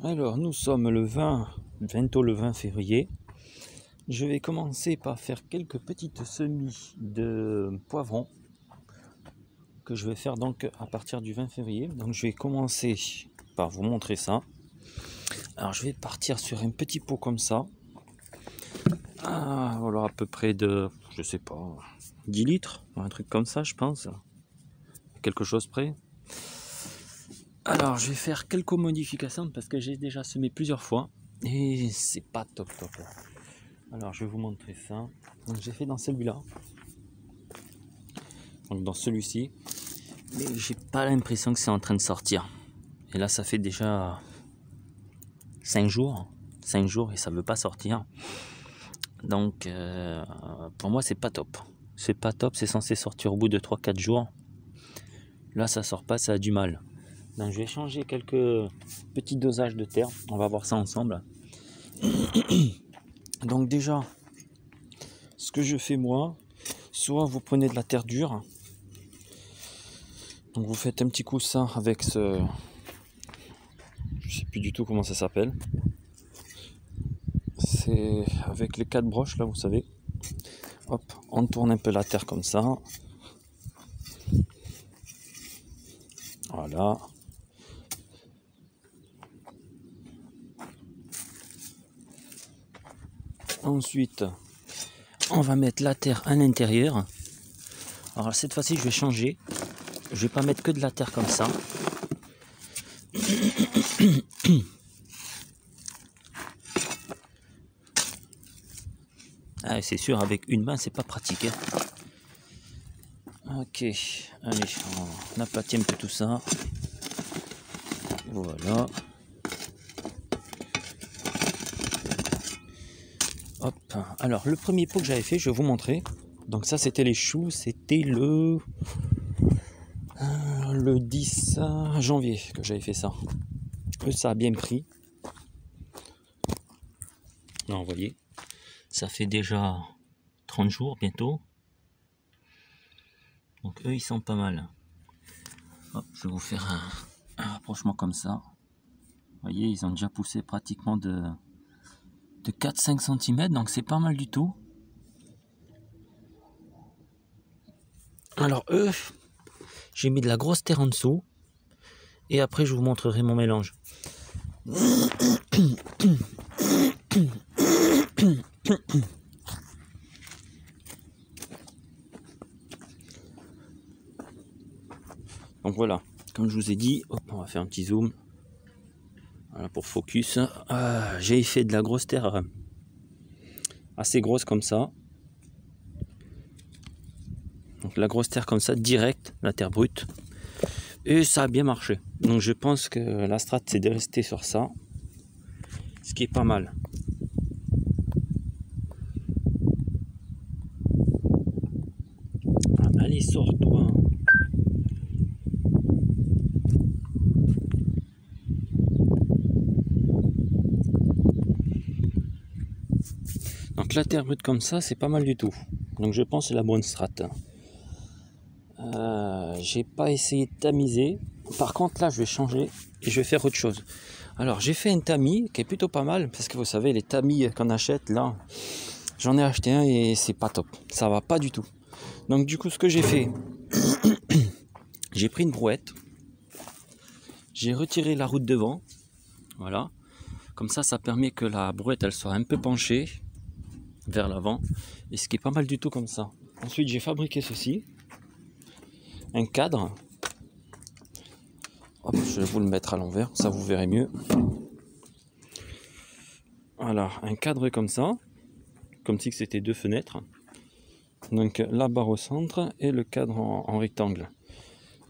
Alors, nous sommes bientôt le 20 février. Je vais commencer par faire quelques petites semis de poivrons que je vais faire donc à partir du 20 février. Donc, je vais commencer par vous montrer ça. Alors, je vais partir sur un petit pot comme ça. Alors, à peu près de, je sais pas, 10 litres, un truc comme ça, je pense. Quelque chose près. Alors, je vais faire quelques modifications parce que j'ai déjà semé plusieurs fois et c'est pas top. Alors, je vais vous montrer ça. Donc, j'ai fait dans celui-là, donc dans celui-ci, mais j'ai pas l'impression que c'est en train de sortir. Et là, ça fait déjà 5 jours et ça veut pas sortir. Donc, pour moi, c'est pas top. C'est pas top, c'est censé sortir au bout de 3-4 jours. Là, ça sort pas, ça a du mal. Donc, je vais changer quelques petits dosages de terre. On va voir ça ensemble. Donc, déjà, ce que je fais moi, soit vous prenez de la terre dure. Donc, vous faites un petit coussin avec ce... Je sais plus du tout comment ça s'appelle. C'est avec les 4 broches là, vous savez. Hop, on tourne un peu la terre comme ça. Voilà. Ensuite, on va mettre la terre à l'intérieur. Alors cette fois-ci, je vais changer. Je vais pas mettre que de la terre comme ça. Ah, c'est sûr, avec une main, c'est pas pratique. Ok, allez, on aplatit un peu tout ça. Voilà. Hop. Alors, le premier pot que j'avais fait, je vais vous montrer. Donc ça, c'était les choux. C'était le 10 janvier que j'avais fait ça. Ça a bien pris. Non, vous voyez, ça fait déjà 30 jours bientôt. Donc eux, ils sont pas mal. Hop, je vais vous faire un rapprochement comme ça. Vous voyez, ils ont déjà poussé pratiquement de 4-5 cm, donc c'est pas mal du tout. Alors eux, j'ai mis de la grosse terre en dessous. Et après, je vous montrerai mon mélange. Donc voilà, comme je vous ai dit, hop, on va faire un petit zoom. Voilà, pour focus. J'ai fait de la grosse terre assez grosse comme ça. Donc la grosse terre comme ça, direct, la terre brute. Et ça a bien marché. Donc je pense que la strat, c'est de rester sur ça. Ce qui est pas mal. Allez, sors-toi. Donc la terre brute comme ça, c'est pas mal du tout. Donc je pense que c'est la bonne strat. J'ai pas essayé de tamiser. Par contre là, je vais changer et je vais faire autre chose. Alors j'ai fait un tamis qui est plutôt pas mal. Parce que vous savez, les tamis qu'on achète là, j'en ai acheté un et c'est pas top. Ça va pas du tout. Donc du coup, ce que j'ai fait, j'ai pris une brouette. J'ai retiré la roue de devant. Voilà. Comme ça, ça permet que la brouette, elle soit un peu penchée vers l'avant. Et ce qui est pas mal du tout comme ça. Ensuite, j'ai fabriqué ceci. Un cadre. Hop, je vais vous le mettre à l'envers, ça vous verrez mieux. Voilà, un cadre comme ça. Comme si c'était 2 fenêtres. Donc la barre au centre et le cadre en rectangle.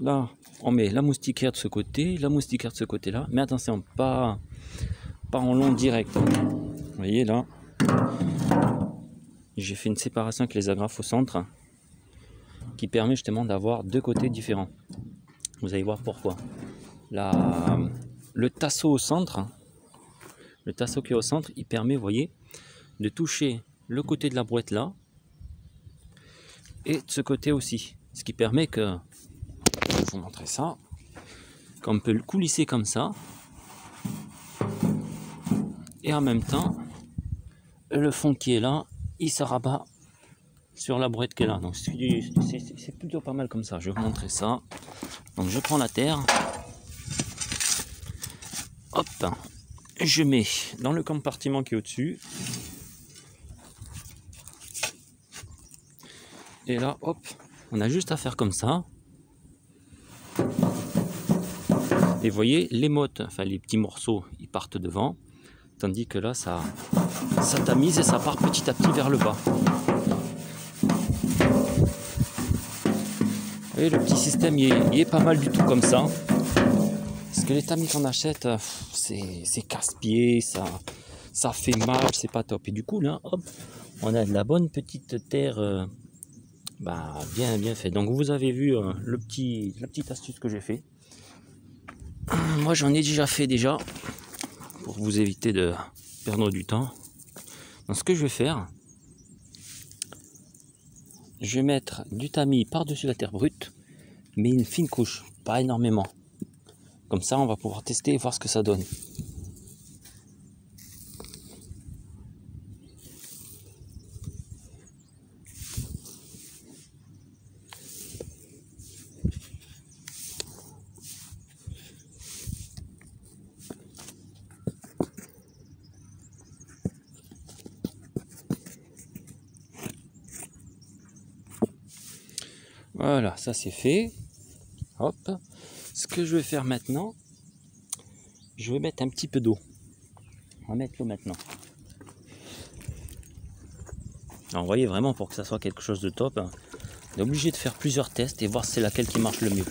Là, on met la moustiquaire de ce côté, la moustiquaire de ce côté-là. Mais attention, pas en long direct. Vous voyez là, j'ai fait une séparation avec les agrafes au centre qui permet justement d'avoir 2 côtés différents. Vous allez voir pourquoi. Le tasseau au centre, le tasseau qui est au centre, il permet, vous voyez, de toucher le côté de la brouette là et de ce côté aussi. Ce qui permet que, je vais vous montrer ça, qu'on peut le coulisser comme ça. Et en même temps, le fond qui est là, il se rabat sur la brouette qui est là. Donc c'est plutôt pas mal comme ça. Je vais vous montrer ça. Donc je prends la terre. Hop. Je mets dans le compartiment qui est au-dessus. Et là, hop, on a juste à faire comme ça. Et vous voyez, les mottes, enfin les petits morceaux, ils partent devant. Tandis que là, ça tamise et ça part petit à petit vers le bas. Et le petit système, il est pas mal du tout comme ça. Parce que les tamis qu'on achète, c'est casse-pied, ça fait mal, c'est pas top. Et du coup, là, hop, on a de la bonne petite terre bien fait. Donc vous avez vu la petite astuce que j'ai fait. Moi j'en ai déjà fait pour vous éviter de perdre du temps. Donc ce que je vais faire, je vais mettre du tamis par-dessus la terre brute, mais une fine couche, pas énormément. Comme ça on va pouvoir tester et voir ce que ça donne. Voilà, ça c'est fait. Hop. Ce que je vais faire maintenant, je vais mettre un petit peu d'eau. On va mettre l'eau maintenant. Alors, vous voyez vraiment, pour que ça soit quelque chose de top, on est obligé de faire plusieurs tests et voir c'est laquelle qui marche le mieux.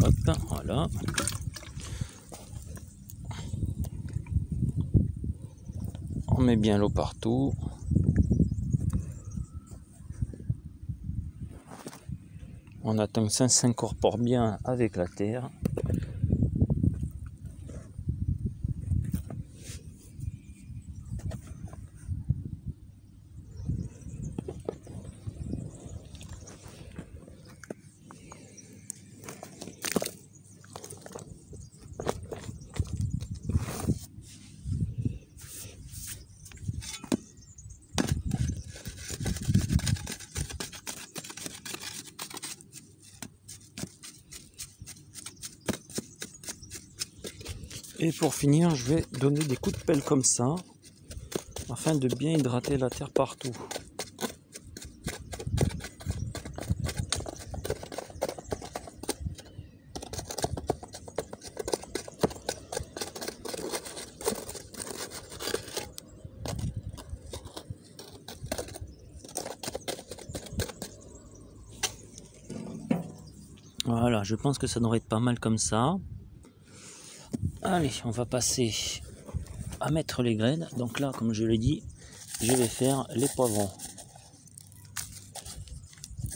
Hop, voilà. On met bien l'eau partout. On attend que ça s'incorpore bien avec la terre. Et pour finir, je vais donner des coups de pelle comme ça, afin de bien hydrater la terre partout. Voilà, je pense que ça devrait être pas mal comme ça. Allez, on va passer à mettre les graines. Donc là, comme je l'ai dit, je vais faire les poivrons.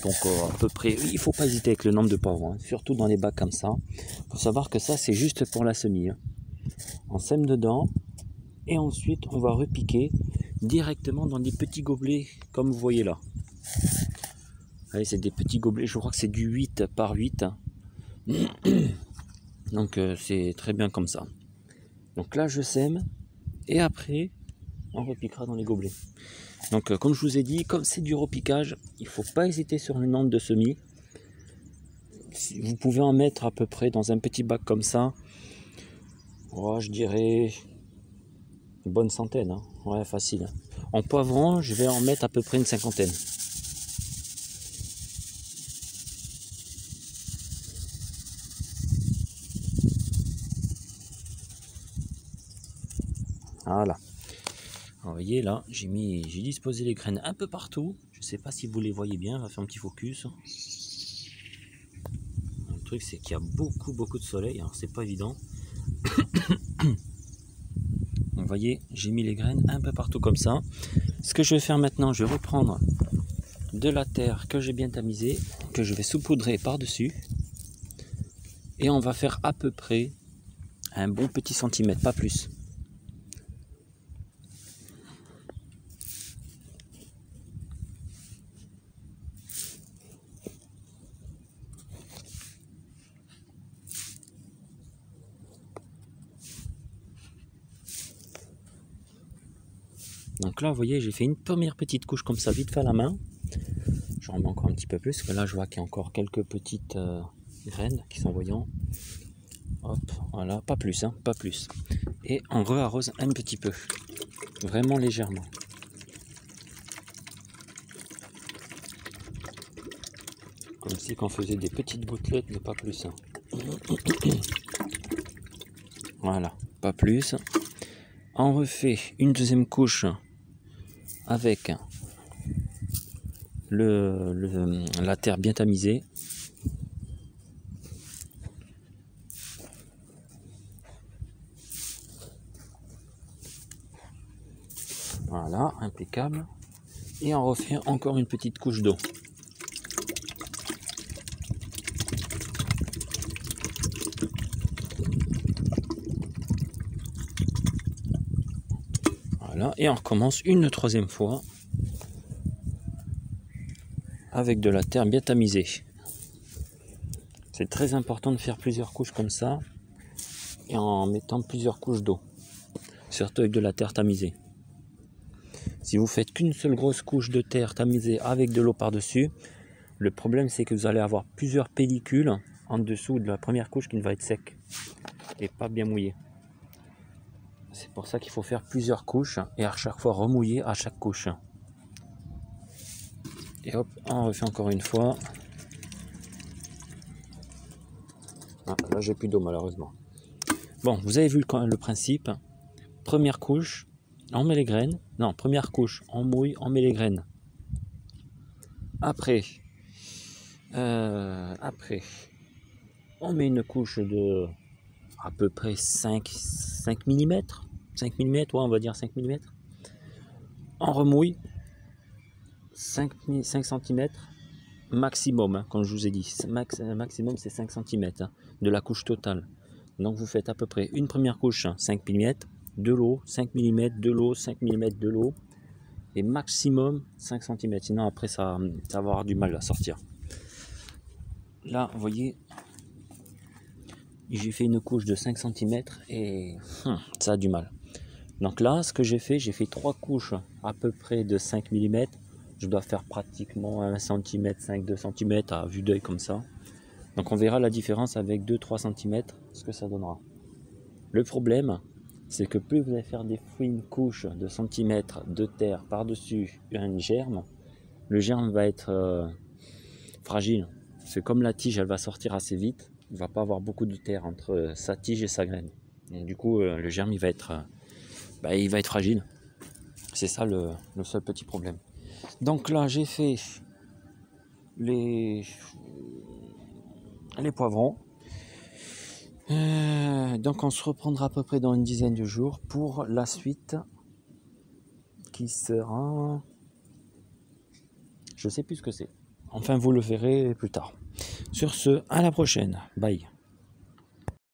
Donc à peu près, il ne faut pas hésiter avec le nombre de poivrons, hein, surtout dans les bacs comme ça. Il faut savoir que ça, c'est juste pour la semis. Hein. On sème dedans et ensuite on va repiquer directement dans des petits gobelets comme vous voyez là. Allez, c'est des petits gobelets, je crois que c'est du 8 par 8. Donc c'est très bien comme ça. Donc là je sème et après on repiquera dans les gobelets. Donc comme je vous ai dit, comme c'est du repiquage, il ne faut pas hésiter sur le nombre de semis. Vous pouvez en mettre à peu près dans un petit bac comme ça. Oh, je dirais une bonne centaine. Hein. Ouais, facile. En poivron, je vais en mettre à peu près une cinquantaine. Voilà. Alors, vous voyez là, j'ai disposé les graines un peu partout. Je ne sais pas si vous les voyez bien. On va faire un petit focus. Le truc, c'est qu'il y a beaucoup de soleil. Alors, c'est pas évident. Vous voyez, j'ai mis les graines un peu partout comme ça. Ce que je vais faire maintenant, je vais reprendre de la terre que j'ai bien tamisée, que je vais saupoudrer par-dessus. Et on va faire à peu près un bon petit centimètre, pas plus. Donc là, vous voyez, j'ai fait une première petite couche comme ça, vite fait à la main. Je remets encore un petit peu plus, parce que là, je vois qu'il y a encore quelques petites graines qui sont voyants. Hop, voilà, pas plus, hein, pas plus. Et on re-arrose un petit peu, vraiment légèrement. Comme si on faisait des petites gouttelettes, mais pas plus. Hein. Voilà, pas plus. On refait une deuxième couche avec la terre bien tamisée. Voilà, impeccable. Et on refait encore une petite couche d'eau. Voilà, et on recommence une troisième fois avec de la terre bien tamisée. C'est très important de faire plusieurs couches comme ça et en mettant plusieurs couches d'eau, surtout avec de la terre tamisée. Si vous faites qu'une seule grosse couche de terre tamisée avec de l'eau par-dessus, le problème c'est que vous allez avoir plusieurs pellicules en dessous de la première couche qui ne va être sec et pas bien mouillée. C'est pour ça qu'il faut faire plusieurs couches et à chaque fois remouiller à chaque couche. Et hop, on refait encore une fois. Ah, là j'ai plus d'eau malheureusement. Bon, vous avez vu le principe. Première couche, on met les graines. Non, première couche, on mouille, on met les graines. Après, on met une couche de à peu près 5 mm. 5 mm, ouais, on va dire 5 mm. On remouille 5 cm maximum, hein, comme je vous ai dit. Maximum c'est 5 cm hein, de la couche totale. Donc vous faites à peu près une première couche 5 mm, de l'eau, 5 mm, de l'eau, 5 mm, de l'eau. Et maximum 5 cm. Sinon après ça va avoir du mal à sortir. Là, vous voyez, j'ai fait une couche de 5 cm et ça a du mal. Donc là, ce que j'ai fait 3 couches à peu près de 5 mm. Je dois faire pratiquement 1 cm, 5-2 cm à vue d'œil comme ça. Donc on verra la différence avec 2-3 cm, ce que ça donnera. Le problème, c'est que plus vous allez faire des fines couches de centimètres de terre par-dessus un germe, le germe va être fragile. C'est comme la tige, elle va sortir assez vite. Il ne va pas avoir beaucoup de terre entre sa tige et sa graine. Et du coup, le germe, il va être fragile. C'est ça le seul petit problème. Donc là, j'ai fait les poivrons. Donc on se reprendra à peu près dans une dizaine de jours pour la suite qui sera... Je sais plus ce que c'est. Enfin, vous le verrez plus tard. Sur ce, à la prochaine. Bye.